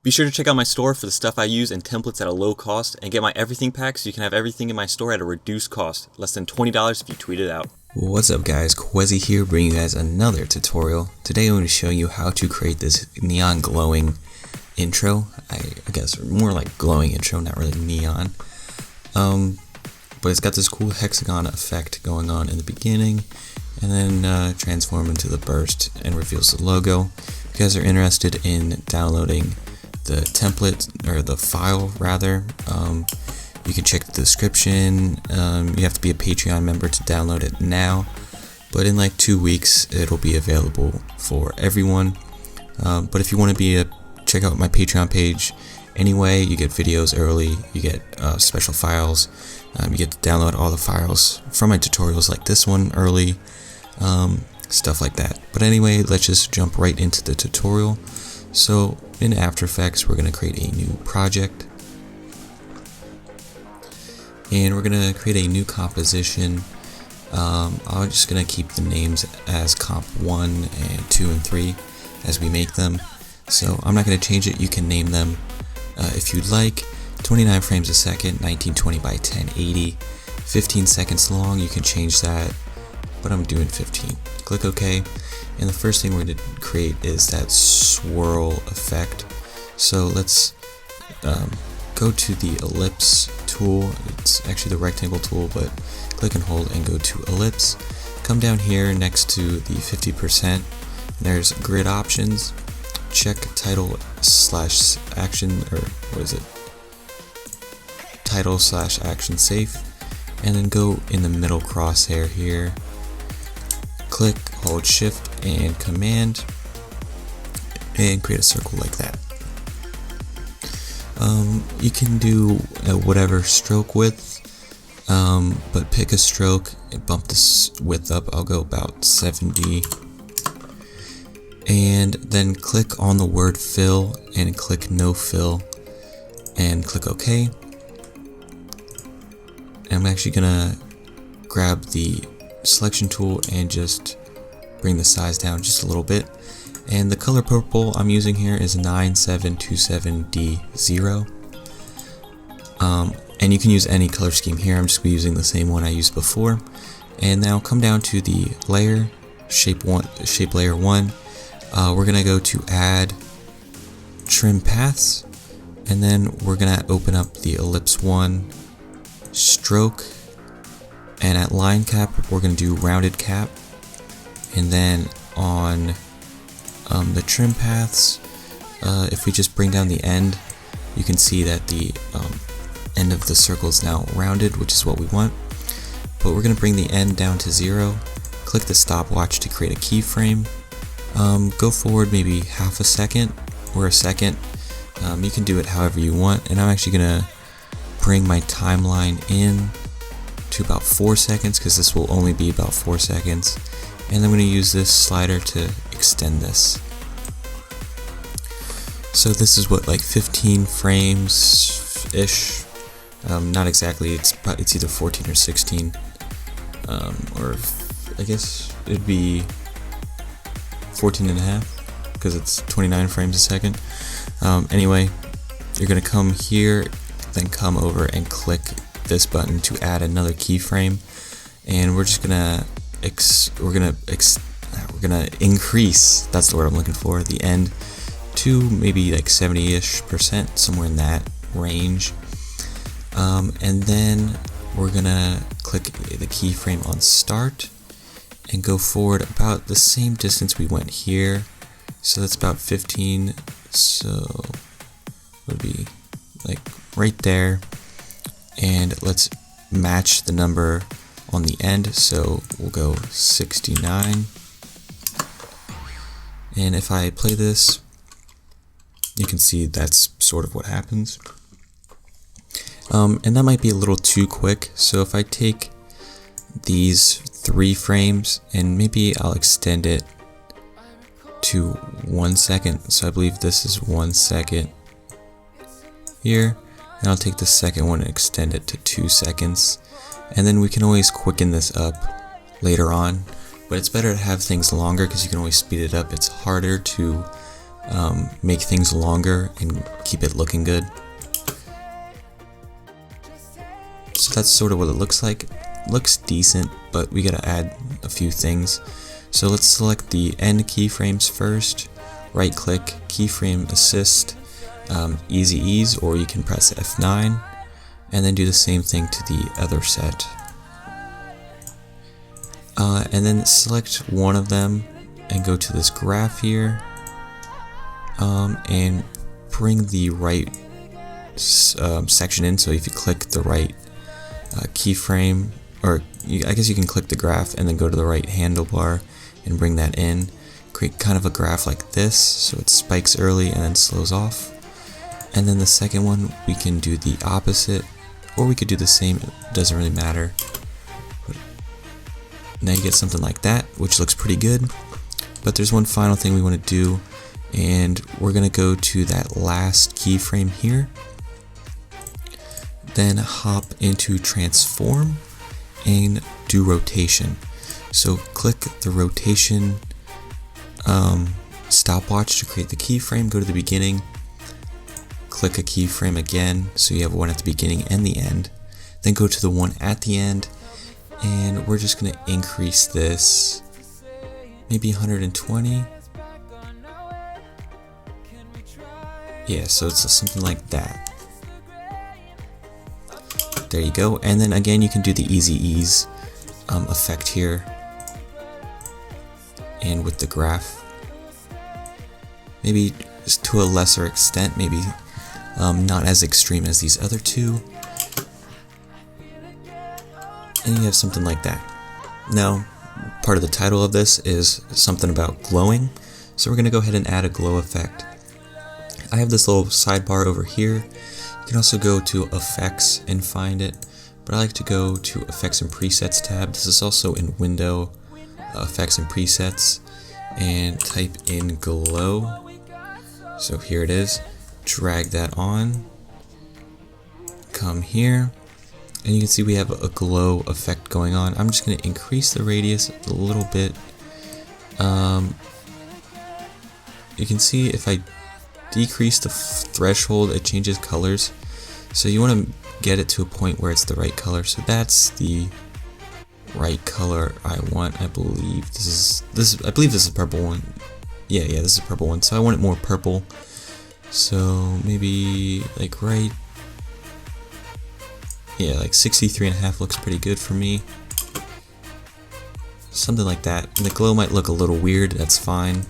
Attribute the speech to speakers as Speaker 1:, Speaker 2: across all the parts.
Speaker 1: Be sure to check out my store for the stuff I use and templates at a low cost, and get my everything pack so you can have everything in my store at a reduced cost, less than $20 if you tweet it out.
Speaker 2: What's up guys, Qehzy here bringing you guys another tutorial. Today I'm going to show you how to create this neon glowing intro. I guess more like glowing intro, not really neon. But it's got this cool hexagon effect going on in the beginning, and then transform into the burst and reveals the logo. If you guys are interested in downloading the template, or the file rather, you can check the description. You have to be a Patreon member to download it now, but in like 2 weeks it'll be available for everyone. But if you want to check out my Patreon page anyway, you get videos early, you get special files, you get to download all the files from my tutorials like this one early, stuff like that. But anyway, let's just jump right into the tutorial. So in After Effects, we're going to create a new project, and we're going to create a new composition. I'm just going to keep the names as comp 1 and 2 and 3 as we make them, so I'm not going to change it. You can name them if you'd like. 29 frames a second, 1920 by 1080, 15 seconds long. You can change that, but I'm doing 15. Click OK, and the first thing we're going to create is that swirl effect. So let's go to the ellipse tool. It's actually the rectangle tool, but click and hold and go to ellipse. Come down here next to the 50%. There's grid options. Check title/action, or what is it? Title/action safe, and then go in the middle crosshair here. Click, hold shift and command, and create a circle like that. You can do whatever stroke width, but pick a stroke and bump this width up. I'll go about 70, and then click on the word fill and click no fill and click OK. And I'm actually gonna grab the selection tool and just bring the size down just a little bit. And the color purple I'm using here is 9727D0. And you can use any color scheme here. I'm just using the same one I used before. And now come down to the layer, shape layer 1. We're gonna go to add trim paths, and then we're gonna open up the ellipse 1 stroke, and at line cap we're going to do rounded cap, and then on the trim paths, if we just bring down the end, you can see that the end of the circle is now rounded, which is what we want. But we're going to bring the end down to 0, click the stopwatch to create a keyframe, go forward maybe half a second or a second. You can do it however you want, and I'm actually going to bring my timeline in to about 4 seconds, because this will only be about 4 seconds, and then I'm going to use this slider to extend this. So this is what, like 15 frames ish, not exactly, it's either 14 or 16, or I guess it'd be 14 and a half, because it's 29 frames a second. Anyway, you're going to come here, then come over and click this button to add another keyframe, and we're just gonna increase, that's the word I'm looking for, the end to maybe like 70-ish%, somewhere in that range. And then we're gonna click the keyframe on start and go forward about the same distance we went here, so that's about 15, so it would be like right there, and let's match the number on the end, so we'll go 69. And if I play this, you can see that's sort of what happens. And that might be a little too quick, so if I take these 3 frames and maybe I'll extend it to 1 second, so I believe this is 1 second here, and I'll take the second one and extend it to 2 seconds, and then we can always quicken this up later on, but it's better to have things longer because you can always speed it up. It's harder to make things longer and keep it looking good. So that's sort of what it looks like. It looks decent, but we gotta add a few things. So let's select the end keyframes first, right click, keyframe assist, easy ease, or you can press F9, and then do the same thing to the other set. And then select one of them and go to this graph here, and bring the right section in. So if you click the right keyframe, or I guess you can click the graph and then go to the right handlebar and bring that in. Create kind of a graph like this, so it spikes early and then slows off. And then the second one, we can do the opposite, or we could do the same, it doesn't really matter. But now you get something like that, which looks pretty good. But there's one final thing we want to do, and we're going to go to that last keyframe here. Then hop into transform and do rotation. So click the rotation stopwatch to create the keyframe, go to the beginning, click a keyframe again so you have one at the beginning and the end, then go to the one at the end, and we're just going to increase this maybe 120. Yeah, so it's something like that. There you go. And then again, you can do the easy ease effect here, and with the graph, maybe to a lesser extent, maybe not as extreme as these other two, and you have something like that. Now, part of the title of this is something about glowing, so we're going to go ahead and add a glow effect. I have this little sidebar over here. You can also go to effects and find it, but I like to go to effects and presets tab. This is also in window, effects and presets, and type in glow. So here it is. Drag that on, come here, and you can see we have a glow effect going on. I'm just going to increase the radius a little bit. You can see if I decrease the threshold, it changes colors. So you want to get it to a point where it's the right color. So that's the right color I want. I believe this is I believe this is a purple one. Yeah, this is a purple one. So I want it more purple. So maybe like right, yeah, like 63.5 looks pretty good for me. Something like that. And the glow might look a little weird, that's fine.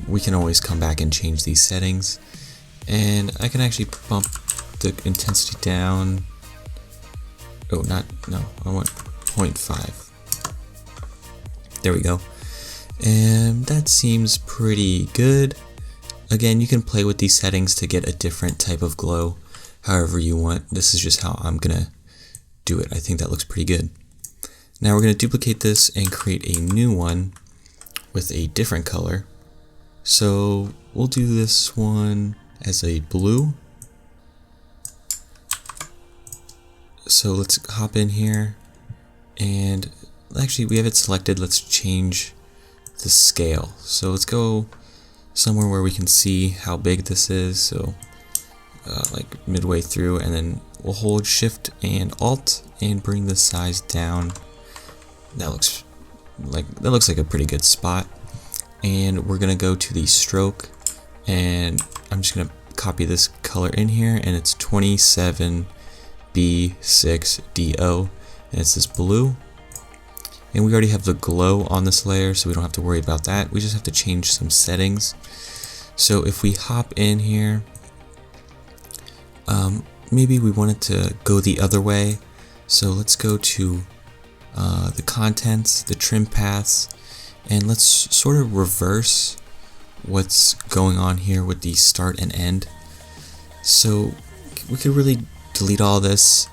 Speaker 2: We can always come back and change these settings, and I can actually bump the intensity down. Oh, no, I want 0.5. There we go. And that seems pretty good. Again, you can play with these settings to get a different type of glow however you want. This is just how I'm gonna do it. I think that looks pretty good. Now we're gonna duplicate this and create a new one with a different color. So we'll do this one as a blue. So let's hop in here, and actually we have it selected. Let's change the scale. So let's go somewhere where we can see how big this is. So like midway through, and then we'll hold Shift and Alt and bring the size down. That looks like a pretty good spot. And we're gonna go to the stroke, and I'm just gonna copy this color in here, and it's 27B6DO, and it's this blue. And we already have the glow on this layer, so we don't have to worry about that. We just have to change some settings. So if we hop in here, maybe we want it to go the other way. So let's go to the contents, the trim paths, and let's sort of reverse what's going on here with the start and end. So we could really delete all this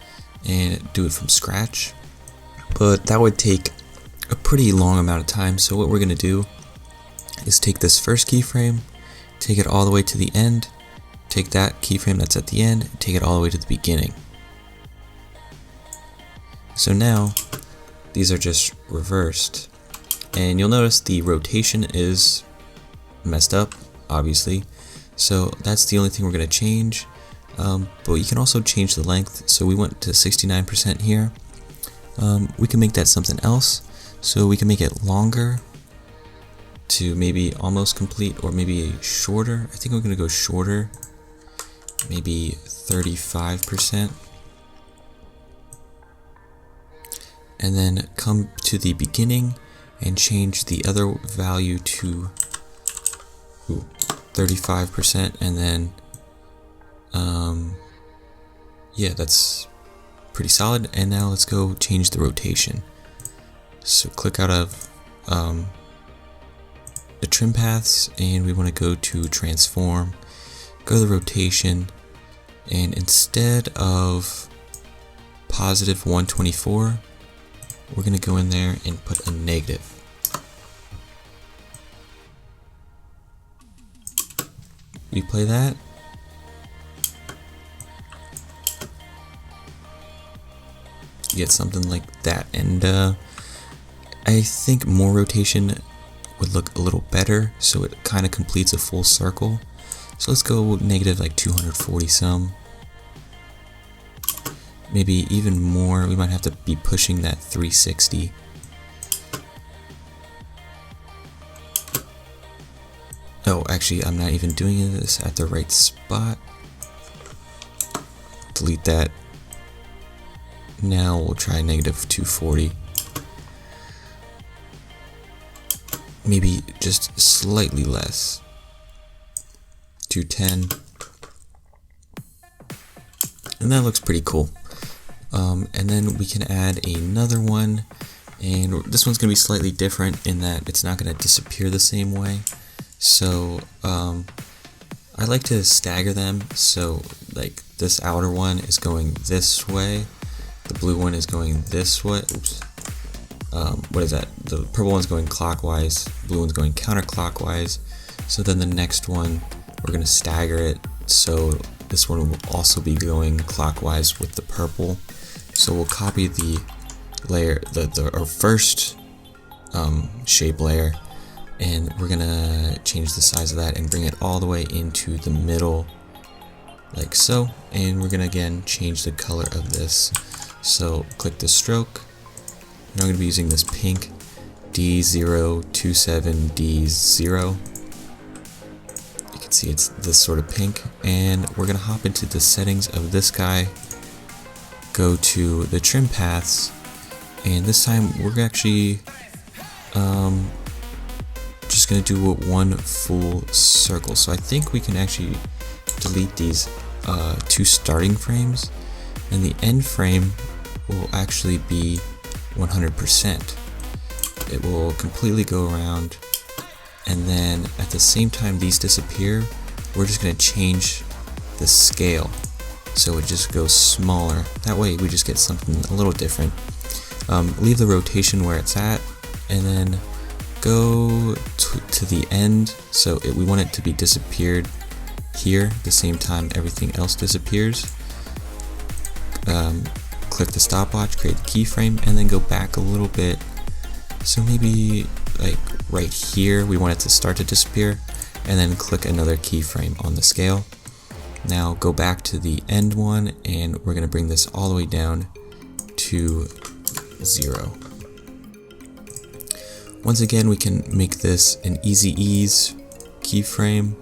Speaker 2: and do it from scratch, but that would take a pretty long amount of time. So what we're going to do is take this first keyframe, take it all the way to the end, take that keyframe that's at the end, take it all the way to the beginning. So now these are just reversed, and you'll notice the rotation is messed up, obviously. So that's the only thing we're going to change. But you can also change the length. So we went to 69% here. We can make that something else. So we can make it longer to maybe almost complete, or maybe shorter. I think we're going to go shorter, maybe 35%. And then come to the beginning and change the other value to 35%, and then yeah, that's pretty solid. And now let's go change the rotation. So click out of the trim paths, and we want to go to transform, go to the rotation, and instead of positive 124, we're going to go in there and put a negative. We play that. You get something like that, and I think more rotation would look a little better, so it kind of completes a full circle. So let's go negative like 240 some. Maybe even more. We might have to be pushing that 360. Oh, actually, I'm not even doing this at the right spot. Delete that. Now we'll try negative 240. Maybe just slightly less. 210. And that looks pretty cool. And then we can add another one, and this one's going to be slightly different in that it's not going to disappear the same way. So I like to stagger them, so like this outer one is going this way, the blue one is going this way. Oops. What is that? The purple one's going clockwise, blue one's going counterclockwise. So then the next one, we're going to stagger it, so this one will also be going clockwise with the purple. So we'll copy the layer, our first shape layer, and we're gonna change the size of that and bring it all the way into the middle, like so. And we're gonna again change the color of this. So click the stroke. Now I'm gonna be using this pink D027D0. You can see it's this sort of pink, and we're gonna hop into the settings of this guy. Go to the trim paths, and this time we're actually just going to do one full circle. So I think we can actually delete these two starting frames, and the end frame will actually be 100%. It will completely go around, and then at the same time these disappear, we're just going to change the scale. So it just goes smaller. That way we just get something a little different. Leave the rotation where it's at, and then go to the end. So we want it to be disappeared here the same time everything else disappears. Click the stopwatch, create the keyframe, and then go back a little bit. So maybe like right here we want it to start to disappear, and then click another keyframe on the scale. Now go back to the end one, and we're going to bring this all the way down to 0. Once again, we can make this an easy ease keyframe,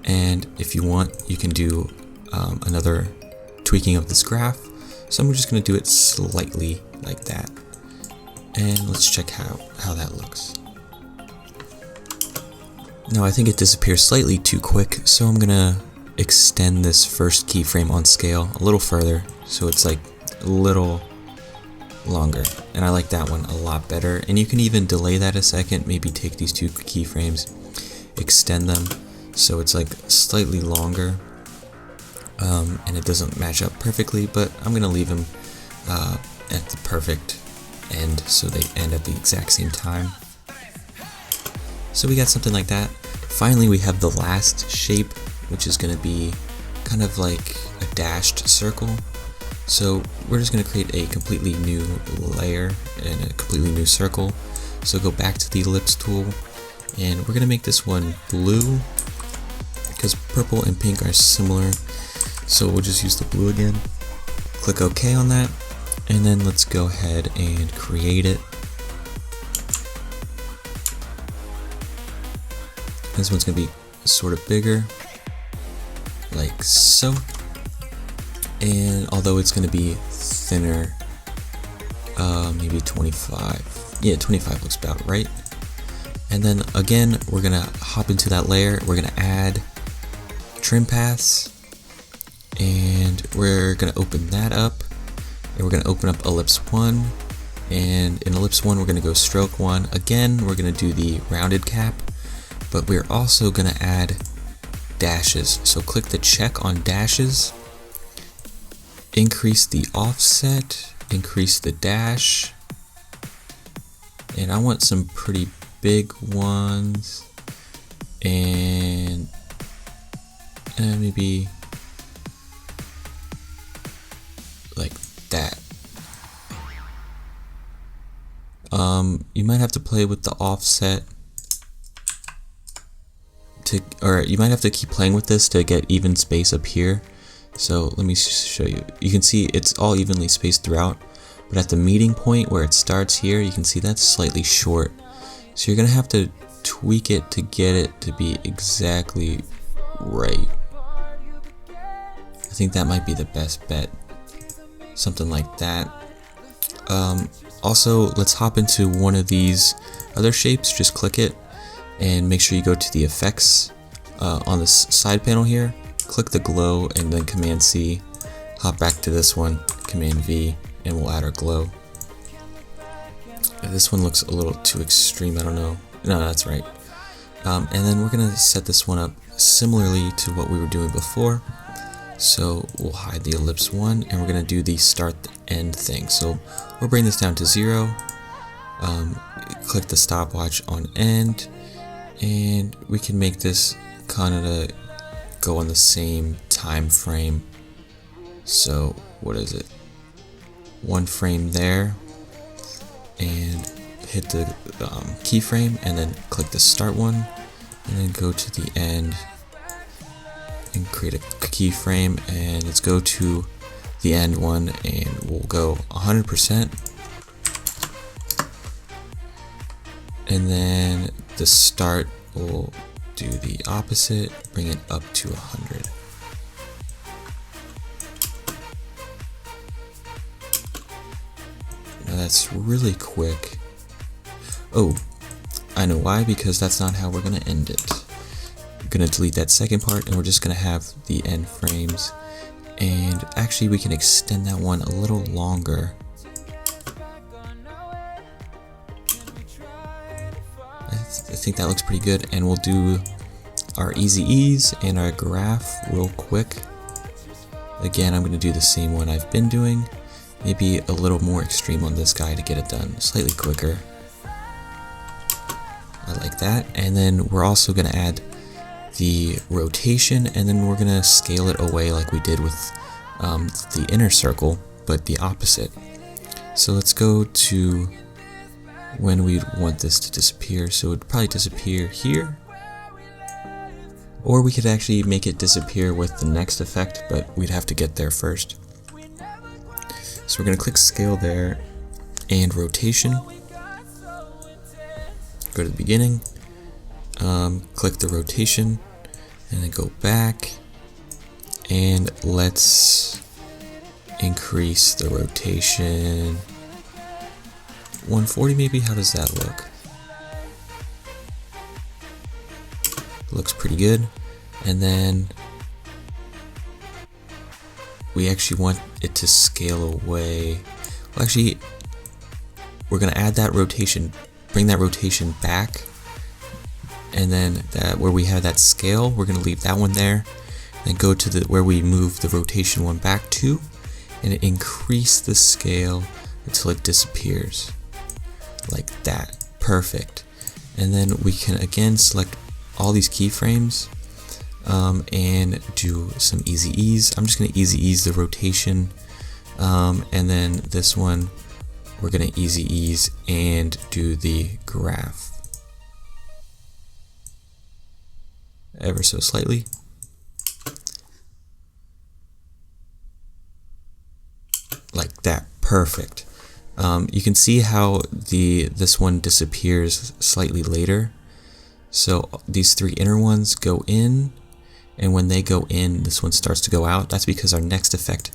Speaker 2: and if you want, you can do another tweaking of this graph. So I'm just going to do it slightly like that, and let's check how that looks. Now I think it disappears slightly too quick, so I'm going to extend this first keyframe on scale a little further, so it's like a little longer, and I like that one a lot better. And you can even delay that a second, maybe take these two keyframes, extend them so it's like slightly longer, and it doesn't match up perfectly, but I'm gonna leave them at the perfect end so they end at the exact same time. So we got something like that. Finally, we have the last shape, which is going to be kind of like a dashed circle. So we're just going to create a completely new layer and a completely new circle. So go back to the ellipse tool, And we're gonna make this one blue because purple and pink are similar. So we'll just use the blue again. Click OK on that, and then let's go ahead and create it. This one's gonna be sort of bigger, like so. And although it's gonna be thinner, maybe 25. Yeah, 25 looks about right. And then again, we're gonna hop into that layer. We're gonna add trim paths, and we're gonna open that up, and we're gonna open up ellipse 1. And in ellipse 1, we're gonna go stroke 1. Again, we're gonna do the rounded cap, but we're also gonna add dashes. So click the check on dashes, increase the offset, increase the dash, and I want some pretty big ones, and maybe like that. You might have to play with the offset or you might have to keep playing with this to get even space up here. So let me show you. You can see it's all evenly spaced throughout, but at the meeting point where it starts here, you can see that's slightly short. So you're gonna have to tweak it to get it to be exactly right. I think that might be the best bet. Something like that. Also, let's hop into one of these other shapes. Just click it and make sure you go to the effects on the side panel here. Click the glow and then Command C. Hop back to this one, Command V, and we'll add our glow. This one looks a little too extreme, I don't know. No, that's right. And then we're gonna set this one up similarly to what we were doing before. So we'll hide the ellipse 1, and we're gonna do the start end thing. So we'll bring this down to 0. Click the stopwatch on end, and we can make this kind of go on the same time frame. So what is it? 1 frame there, and hit the keyframe, and then click the start one, and then go to the end and create a keyframe, and let's go to the end one, and we'll go 100%, and then the start will do the opposite, bring it up to 100. Now that's really quick. Oh, I know why, because that's not how we're gonna end it. We're gonna delete that second part, and we're just gonna have the end frames. And actually we can extend that one a little longer. I think that looks pretty good, and we'll do our easy ease and our graph real quick. Again, I'm gonna do the same one I've been doing, maybe a little more extreme on this guy to get it done slightly quicker. I like that. And then we're also gonna add the rotation, and then we're gonna scale it away like we did with the inner circle, but the opposite. So let's go to when we want this to disappear. So it would probably disappear here, or we could actually make it disappear with the next effect, but we'd have to get there first. So we're gonna click scale there and rotation. Go to the beginning, click the rotation, and then go back, and let's increase the rotation 140 maybe. How does that look? Looks pretty good. And then we actually want it to scale away. Well, actually, we're gonna add that rotation, bring that rotation back, and then that where we have that scale, we're gonna leave that one there, and go to the where we move the rotation one back to, and increase the scale until it disappears, like that. Perfect. And then we can again select all these keyframes and do some easy ease. I'm just gonna easy ease the rotation, and then this one we're gonna easy ease and do the graph. ever so slightly. Like that, perfect. You can see how this one disappears slightly later. So these three inner ones go in, and when they go in, this one starts to go out. That's because our next effect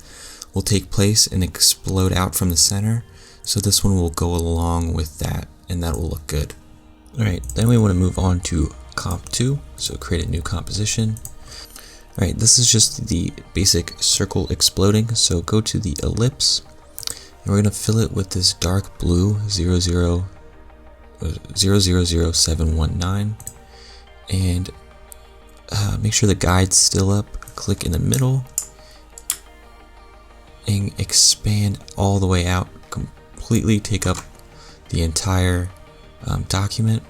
Speaker 2: will take place and explode out from the center. So this one will go along with that, and that will look good. Alright, then we want to move on to comp 2, so create a new composition. Alright, this is just the basic circle exploding, so go to the ellipse, and we're going to fill it with this dark blue 000719, and make sure the guide's still up, click in the middle, and expand all the way out, completely take up the entire document,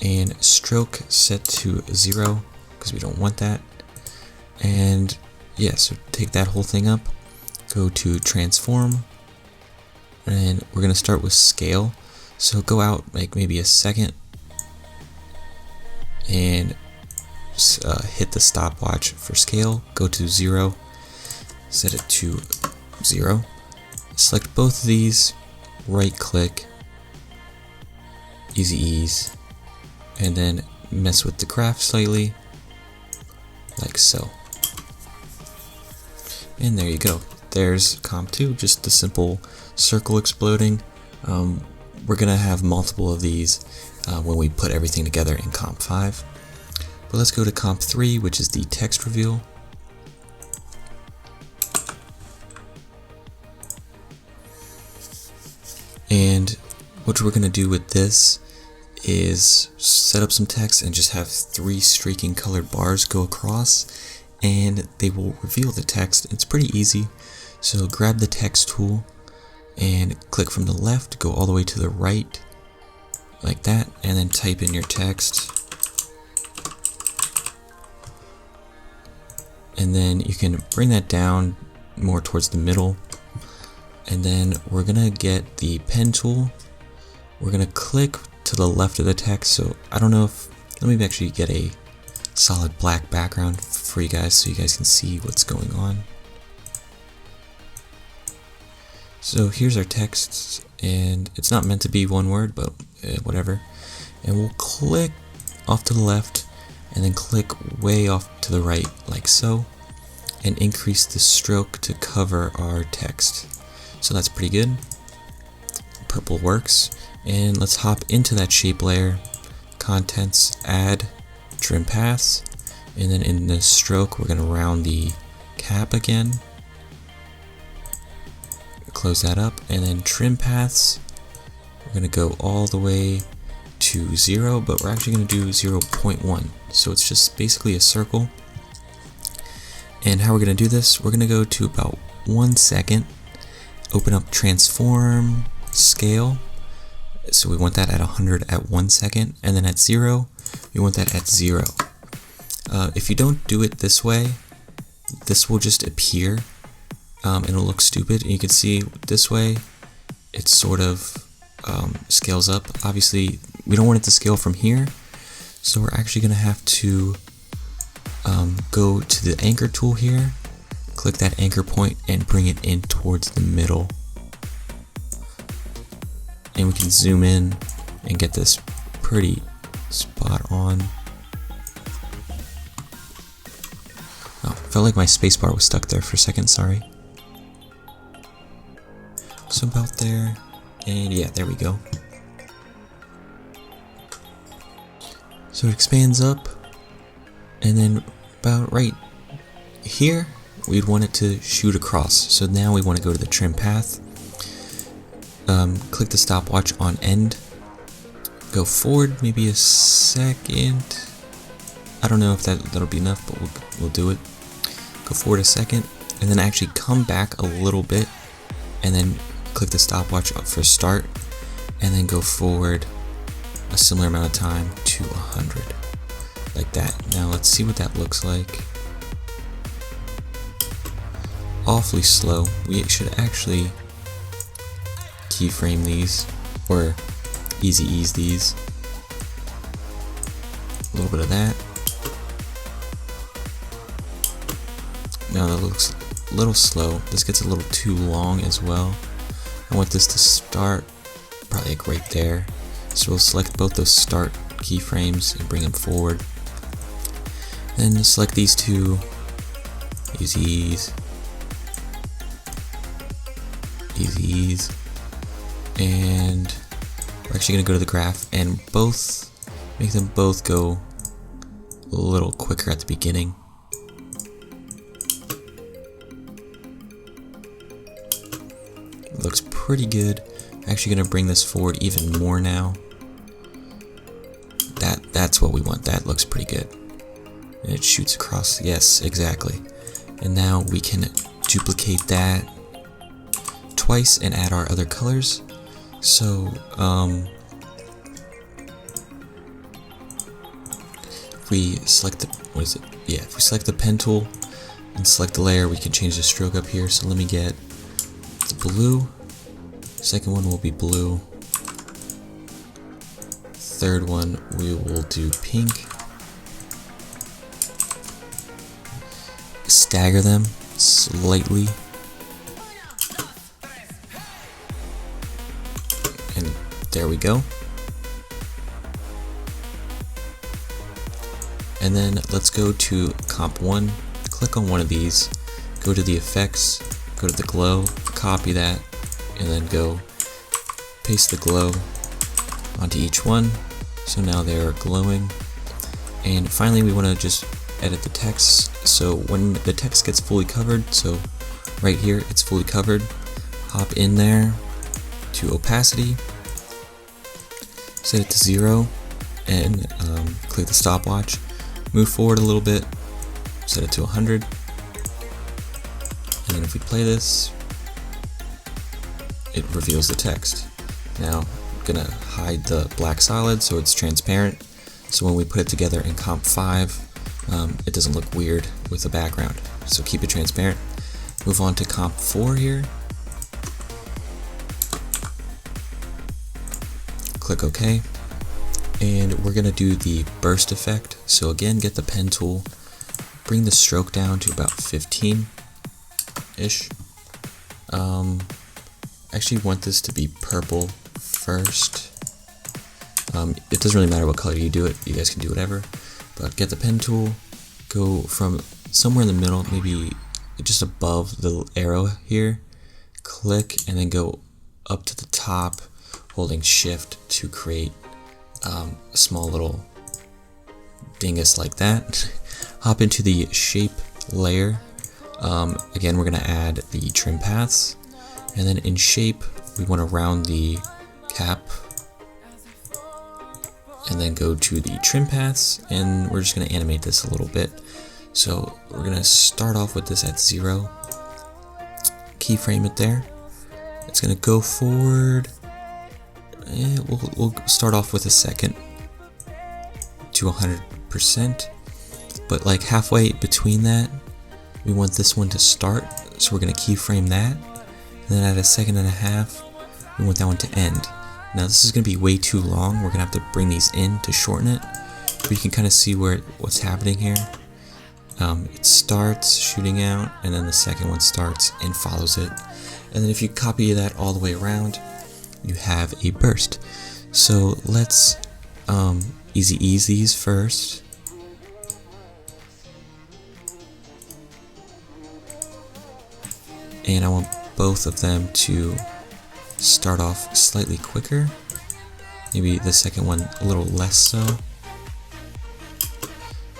Speaker 2: and stroke set to 0 because we don't want that. And yeah, so take that whole thing up, go to transform, and we're going to start with scale. So go out like maybe a second and hit the stopwatch for scale, go to 0, set it to 0, select both of these, right click, easy ease, and then mess with the graph slightly, like so. And there you go. There's comp 2, just the simple circle exploding. We're gonna have multiple of these when we put everything together in comp 5. But let's go to comp 3, which is the text reveal. And what we're gonna do with this is set up some text and just have 3 streaking colored bars go across, and they will reveal the text. It's pretty easy. So grab the text tool and click from the left, go all the way to the right, like that, and then type in your text. And then you can bring that down more towards the middle. And then we're gonna get the pen tool. We're gonna click to the left of the text. So I don't know if, let me actually get a solid black background for you guys so you guys can see what's going on. So here's our text, and it's not meant to be one word, but whatever. And we'll click off to the left and then click way off to the right like so, and increase the stroke to cover our text. So that's pretty good. Purple works. And let's hop into that shape layer, contents, add, trim paths, and then in the stroke we're going to round the cap again, close that up, and then trim paths, we're going to go all the way to 0, but we're actually going to do 0.1, so it's just basically a circle. And how we're going to do this, we're going to go to about 1 second, open up transform, scale, so we want that at 100 at 1 second, and then at 0, we want that at 0. If you don't do it this way, this will just appear, and it'll look stupid. And you can see this way, it sort of scales up. Obviously, we don't want it to scale from here, so we're actually going to have to go to the anchor tool here, click that anchor point, and bring it in towards the middle. And we can zoom in and get this pretty spot on. Oh, felt like my spacebar was stuck there for a second, sorry. So about there, and yeah, there we go. So it expands up, and then about right here, we'd want it to shoot across. So now we want to go to the trim path. Click the stopwatch on end, go forward maybe a second. I don't know if that'll be enough, but we'll do it. Go forward a second, and then actually come back a little bit, and then click the stopwatch for start, and then go forward a similar amount of time to 100, like that. Now let's see what that looks like. Awfully slow. We should actually keyframe these, or easy ease these. A little bit of that. Now that looks a little slow. This gets a little too long as well. I want this to start probably like right there. So we'll select both those start keyframes and bring them forward. Then select these two, use ease, and we're actually going to go to the graph and make them both go a little quicker at the beginning. Looks pretty good. Actually going to bring this forward even more now. That's what we want. That looks pretty good. And it shoots across. Yes, exactly. And now we can duplicate that twice and add our other colors. So if we select if we select the pen tool and select the layer, we can change the stroke up here. So let me get the blue. Second one will be blue. Third one we will do pink. Stagger them slightly. And there we go. And then let's go to comp 1, click on one of these, go to the effects, go to the glow, copy that, and then go paste the glow onto each one. So now they're glowing. And finally we want to just edit the text. So when the text gets fully covered, so right here it's fully covered, hop in there to opacity, set it to 0, and click the stopwatch, move forward a little bit, set it to 100, and then if we play this, it reveals the text. Now I'm gonna hide the black solid so it's transparent, so when we put it together in comp 5, it doesn't look weird with the background. So keep it transparent. Move on to comp 4 here. Click OK. And we're going to do the burst effect. So again, get the pen tool, bring the stroke down to about 15-ish. Actually want this to be purple first. It doesn't really matter what color you do it. You guys can do whatever. But get the pen tool, go from somewhere in the middle, maybe just above the arrow here, click, and then go up to the top, holding shift to create a small little dingus like that. Hop into the shape layer. Again, we're going to add the trim paths, and then in shape, we want to round the cap, and then go to the trim paths, and we're just going to animate this a little bit. So we're going to start off with this at 0, keyframe it there. It's going to go forward, and we'll start off with a second to 100%, but like halfway between that, we want this one to start, so we're going to keyframe that, and then at a second and a half, we want that one to end. Now this is going to be way too long. We're going to have to bring these in to shorten it. But you can kind of see what's happening here. It starts shooting out, and then the second one starts and follows it. And then if you copy that all the way around, you have a burst. So let's easy ease these first. And I want both of them to start off slightly quicker. Maybe the second one a little less so.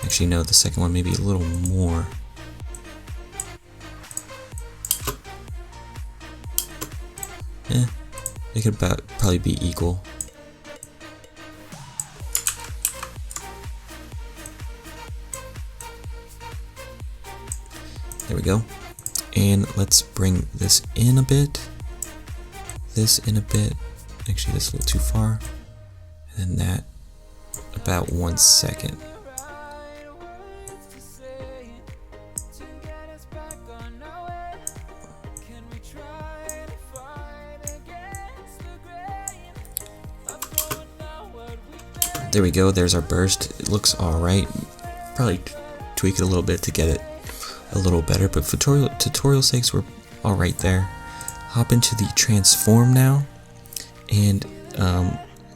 Speaker 2: Actually, no, the second one maybe a little more. They could probably be equal. There we go. And let's bring this in a bit. This in a bit. Actually, this is a little too far. And then that about 1 second. There we go, there's our burst. It looks alright. Probably tweak it a little bit to get it a little better, but for tutorial sakes, we're all right there. Hop into the transform now, and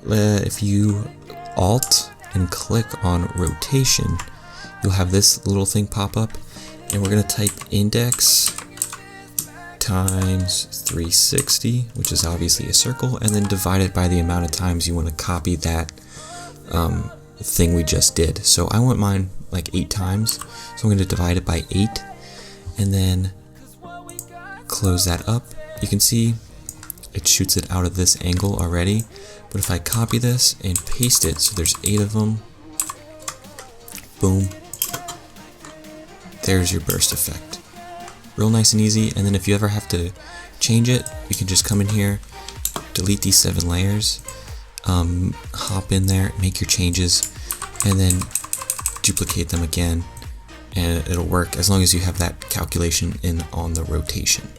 Speaker 2: if you Alt and click on rotation, you'll have this little thing pop up, and we're going to type index times 360, which is obviously a circle, and then divide it by the amount of times you want to copy that thing we just did. So I want mine like 8 times, so I'm going to divide it by 8, and then close that up. You can see it shoots it out of this angle already, but if I copy this and paste it, so there's 8 of them, boom, there's your burst effect. Real nice and easy. And then if you ever have to change it, you can just come in here, delete these 7 layers, hop in there, make your changes, and then duplicate them again, and it'll work as long as you have that calculation in on the rotation.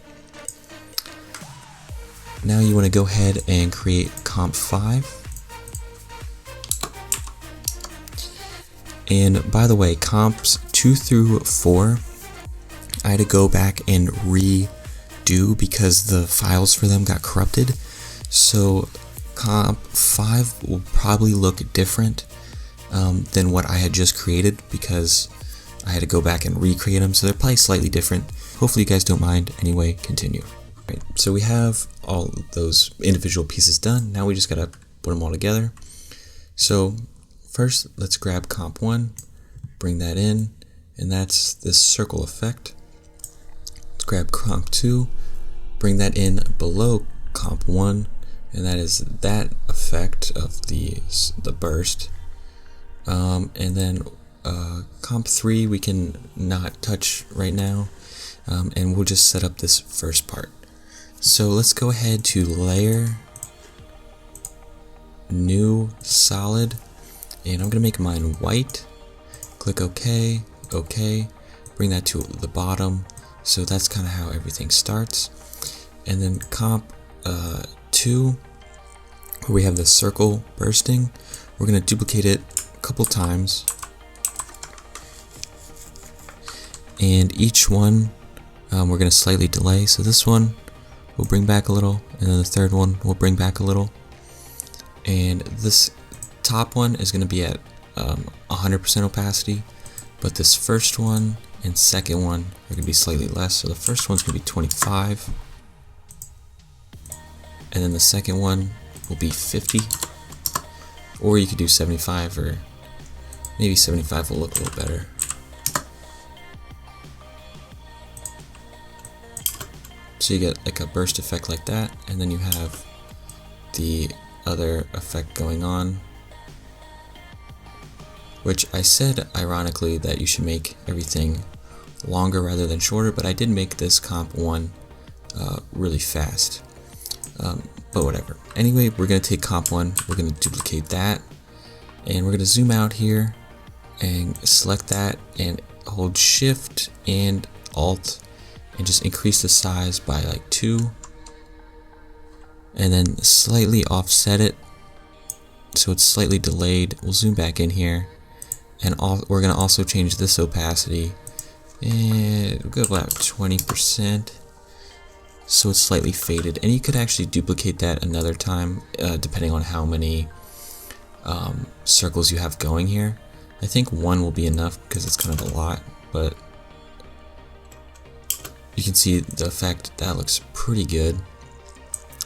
Speaker 2: Now you want to go ahead and create comp 5. And by the way, comps 2 through 4, I had to go back and redo because the files for them got corrupted. So comp 5 will probably look different than what I had just created because I had to go back and recreate them. So they're probably slightly different. Hopefully you guys don't mind. Anyway, continue. Right, so we have all those individual pieces done. Now we just gotta put them all together. So first, let's grab comp 1, bring that in, and that's this circle effect. Let's grab comp 2, bring that in below comp 1, and that is that effect of the burst. And then comp 3 we can not touch right now, and we'll just set up this first part. So let's go ahead to layer, new solid, and I'm gonna make mine white. Click OK, OK, bring that to the bottom. So that's kind of how everything starts. And then comp 2, where we have the circle bursting, we're gonna duplicate it a couple times, and each one we're gonna slightly delay. So this one we'll bring back a little, and then the third one we'll bring back a little, and this top one is going to be at 100% opacity, but this first one and second one are going to be slightly less. So the first one's going to be 25, and then the second one will be 50, or you could do 75, or maybe 75 will look a little better. So you get like a burst effect like that, and then you have the other effect going on, which I said ironically that you should make everything longer rather than shorter, but I did make this comp 1 really fast, but whatever. Anyway, we're going to take comp 1, we're going to duplicate that, and we're going to zoom out here and select that and hold shift and alt and just increase the size by like 2, and then slightly offset it so it's slightly delayed. We'll zoom back in here, and we're going to also change this opacity, and we'll go about 20% so it's slightly faded. And you could actually duplicate that another time depending on how many circles you have going here. I think 1 will be enough because it's kind of a lot, but you can see the effect. That looks pretty good.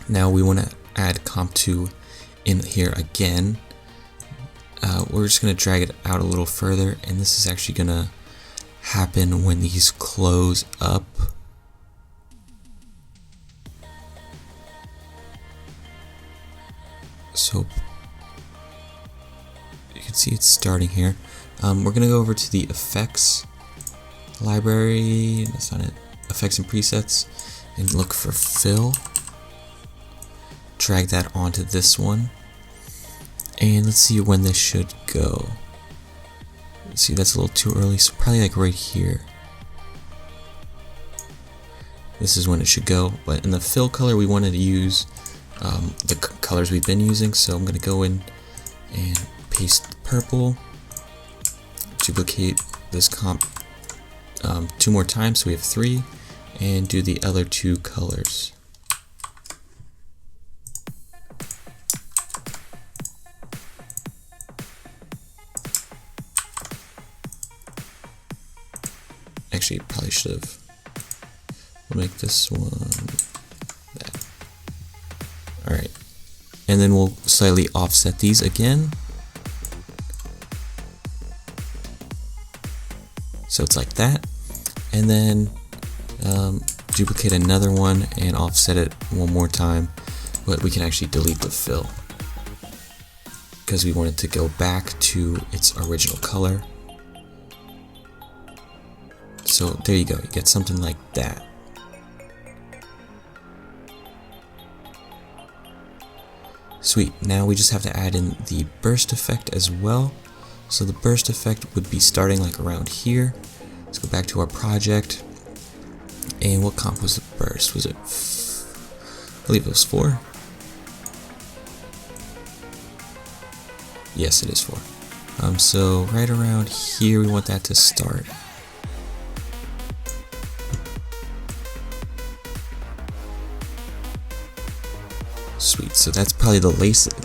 Speaker 2: Now we want to add comp 2 in here again. We're just going to drag it out a little further, and this is actually going to happen when these close up. So you can see it's starting here. We're going to go over to the effects library, that's not it, effects and presets, and look for fill. Drag that onto this one, and let's see when this should go. Let's see, that's a little too early, so probably like right here. This is when it should go, but in the fill color we wanted to use the colors we've been using, so I'm going to go in and paste purple, duplicate this comp 2 more times, so we have 3, and do the other 2 colors. Actually, probably should have. We'll make this one that. Alright. And then we'll slightly offset these again. So it's like that. And then duplicate another one and offset it one more time. But we can actually delete the fill, because we want it to go back to its original color. So there you go, you get something like that. Sweet, now we just have to add in the burst effect as well. So the burst effect would be starting like around here. Let's go back to our project. And what comp was the burst? Was it, I believe it was 4? Yes, it is 4. So right around here we want that to start. Sweet, so that's probably the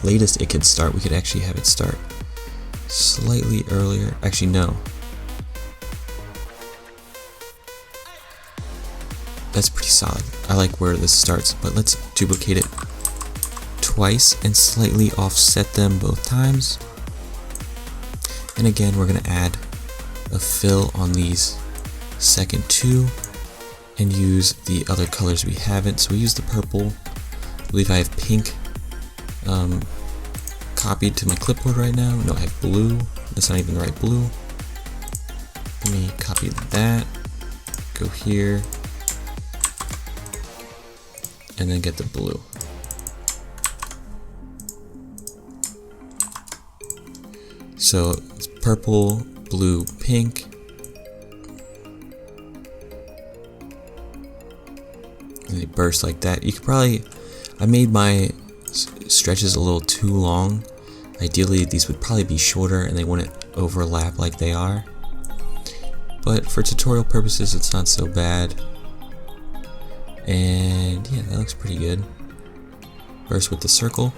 Speaker 2: latest it could start. We could actually have it start slightly earlier. Actually, no. That's pretty solid. I like where this starts, but let's duplicate it twice and slightly offset them both times. And again, we're going to add a fill on these second 2 and use the other colors we haven't. So we use the purple. I believe I have pink copied to my clipboard right now. No, I have blue. That's not even the right blue. Let me copy that. Go here. And then get the blue. So it's purple, blue, pink. And they burst like that. You could probably, I made my stretches a little too long. Ideally these would probably be shorter and they wouldn't overlap like they are. But for tutorial purposes it's not so bad. And yeah, that looks pretty good. Burst with the circle.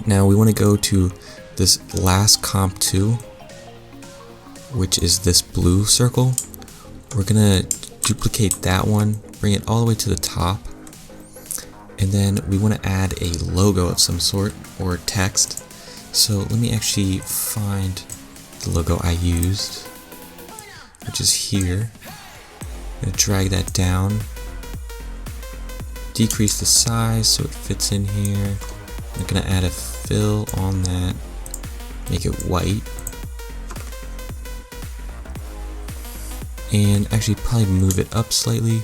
Speaker 2: Now we want to go to this last comp 2, which is this blue circle. We're gonna duplicate that one, bring it all the way to the top, and then we want to add a logo of some sort or text. So let me actually find the logo I used, which is here. I'm gonna drag that down, decrease the size so it fits in here. I'm gonna add a fill on that, make it white, and actually probably move it up slightly.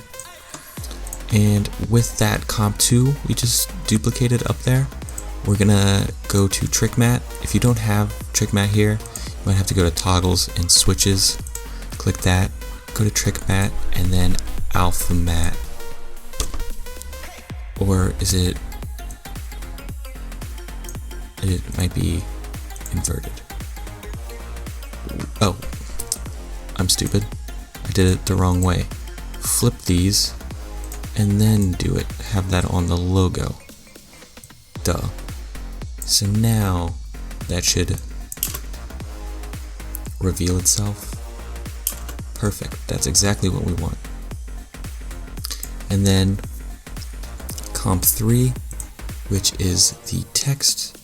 Speaker 2: And with that comp 2 we just duplicated up there, we're gonna go to trick matte. If you don't have trick matte here, you might have to go to toggles and switches, click that, go to trick matte, and then alpha matte. Or is it might be inverted. Oh, I'm stupid. I did it the wrong way. Flip these and then do it. Have that on the logo. Duh. So now that should reveal itself. Perfect. That's exactly what we want. And then comp 3, which is the text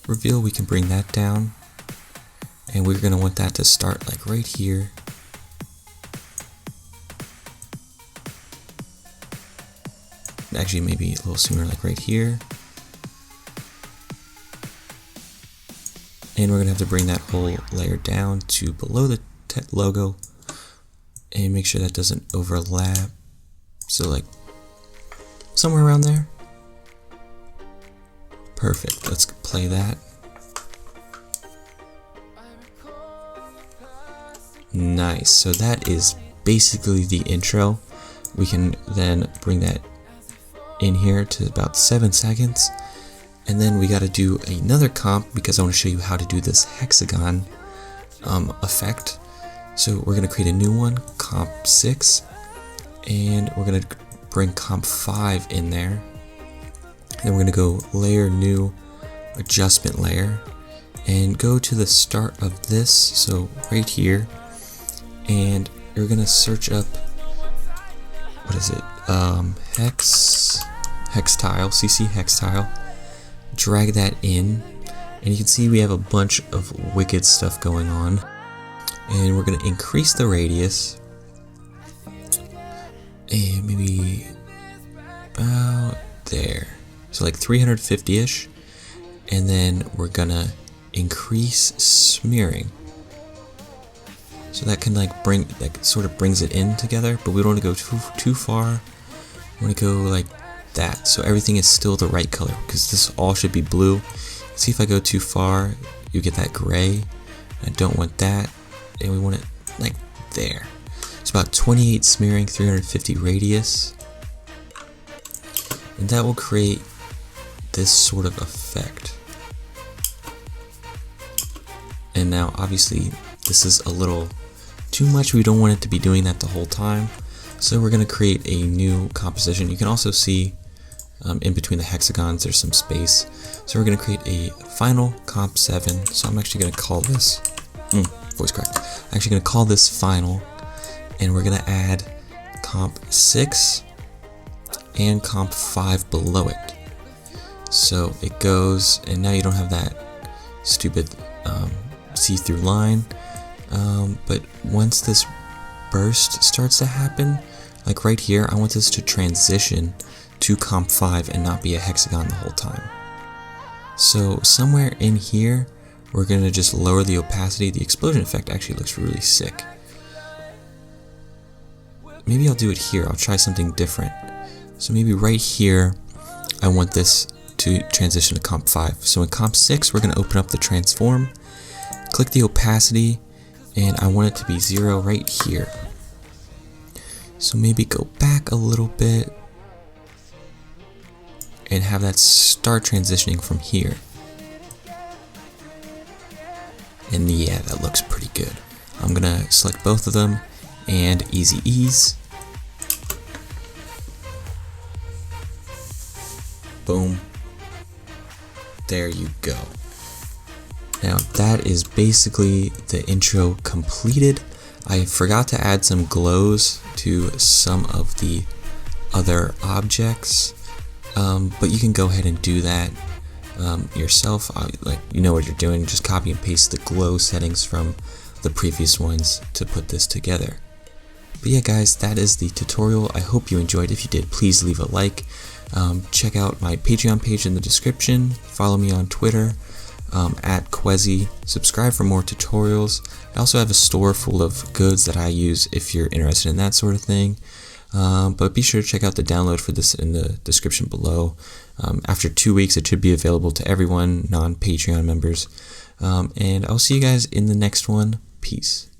Speaker 2: reveal, we can bring that down, and we're going to want that to start like right here. Actually maybe a little sooner, like right here. And we're going to have to bring that whole layer down to below the logo and make sure that doesn't overlap. So like somewhere around there. Perfect. Let's play that. Nice. So that is basically the intro. We can then bring that in here to about 7 seconds. And then we got to do another comp because I want to show you how to do this hexagon effect. So we're going to create a new one, comp 6, and we're going to bring comp 5 in there. Then we're going to go layer, new, adjustment layer, and go to the start of this, so right here, and you're going to search up, what is it, hex tile, CC hex tile, drag that in, and you can see we have a bunch of wicked stuff going on. And we're going to increase the radius, and maybe about there, so like 350-ish, and then we're going to increase smearing. So that can like sort of brings it in together, but we don't want to go too far. We want to go like that, so everything is still the right color, because this all should be blue. See, if I go too far, you get that gray. I don't want that, and we want it like there. It's about 28 smearing, 350 radius, and that will create this sort of effect. And now obviously this is a little too much. We don't want it to be doing that the whole time, so we're going to create a new composition. You can also see in between the hexagons there's some space, so we're going to create a final comp 7. So I'm actually going to call this voice crack. I'm actually going to call this final, and we're going to add comp 6 and comp 5 below it. So it goes, and now you don't have that stupid see-through line, but once this burst starts to happen, like right here, I want this to transition to comp 5 and not be a hexagon the whole time. So somewhere in here, we're going to just lower the opacity. The explosion effect actually looks really sick. Maybe I'll do it here. I'll try something different. So maybe right here, I want this to transition to comp 5. So in comp 6, we're going to open up the transform, click the opacity, and I want it to be 0 right here. So maybe go back a little bit and have that start transitioning from here. And yeah, that looks pretty good. I'm gonna select both of them and easy ease. Boom. There you go. Now that is basically the intro completed. I forgot to add some glows to some of the other objects, but you can go ahead and do that yourself. Like, you know what you're doing, just copy and paste the glow settings from the previous ones to put this together. But yeah guys, that is the tutorial. I hope you enjoyed. If you did, please leave a like. Check out my Patreon page in the description. Follow me on Twitter at Qehzy. Subscribe for more tutorials. I also have a store full of goods that I use if you're interested in that sort of thing. But be sure to check out the download for this in the description below. After 2 weeks, it should be available to everyone, non-Patreon members. And I'll see you guys in the next one. Peace.